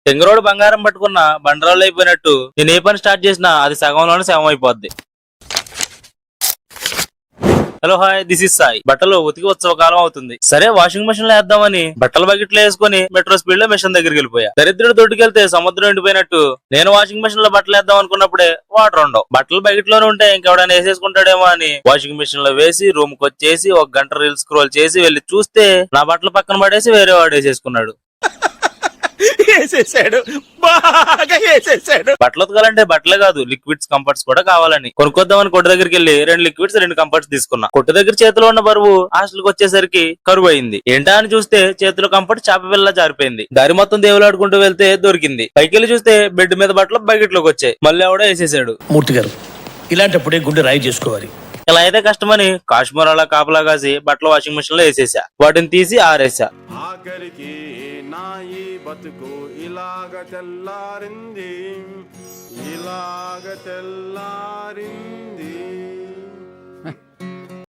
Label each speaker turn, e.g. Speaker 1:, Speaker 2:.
Speaker 1: తెంగరోడు బంగారం పట్టుకున్న బండరాళ్ళు అయిపోయినట్టు నేను ఏ పని స్టార్ట్ చేసినా అది సగంలోనే శవం అయిపోద్ది. Hello hi, this is Sai. బట్టలు ఉతికి ఉత్సవ కాలం అవుతుంది. సరే వాషింగ్ మెషిన్ లో వేద్దామని బట్టల బకెట్లో వేసుకుని మెట్రో స్పీడ్ లో మెషిన్ దగ్గరికి వెళ్ళిపోయా. దరిద్రుడు దొడ్డుకెళ్తే సముద్రం ఎండిపోయినట్టు నేను వాషింగ్ మెషిన్ లో బట్టలు వేద్దాం అనుకున్నప్పుడే వాటర్ ఉండవు. బట్టలు బకెట్ లోనే ఉంటే ఇంకెవడైనా వేసేసుకుంటాడేమో అని వాషింగ్ మెషిన్ లో వేసి రూమ్ కి వచ్చేసి 1 గంట రీల్స్ స్క్రోల్ చేసి వెళ్లి చూస్తే నా బట్టలు పక్కన పడేసి వేరే వాడు వేసేసుకున్నాడు. బట్టలు ఉతకాలంటే బట్టలే కాదు, లిక్విడ్స్ కంఫర్ట్స్ కూడా కావాలని కొనుక్కొద్దామని కొట్టు దగ్గరికి వెళ్ళి 2 లిక్విడ్స్ 2 కంఫర్ట్స్ తీసుకున్నా. కొట్టు దగ్గర చేతిలో ఉన్న బరువు హాస్టల్కి వచ్చేసరికి కరువు అయింది. ఏంటా అని చూస్తే చేతిలో కంఫర్ట్ చేప పిల్ల జారిపోయింది. దారి మొత్తం దేవులాడుకుంటూ వెళ్తే దొరికింది. పైకి వెళ్ళి చూస్తే బెడ్ మీద బట్టలు బకెట్ లోకి వచ్చాయి. మళ్ళీ ఎవడో వేసేసాడు.
Speaker 2: మూర్తి గారు, ఇలాంటప్పుడే గుండె రాయి చేసుకోవాలి.
Speaker 1: ఇలా అయితే కష్టమని కాశ్మీర్ అలా కాపలా కాసి బట్టలు వాషింగ్ మెషిన్ లో వేసేసా. వాటిని తీసి ఆరేసా.
Speaker 3: ఆఖరికి నాయి బతుకు ఇలాగ తెల్లారింది.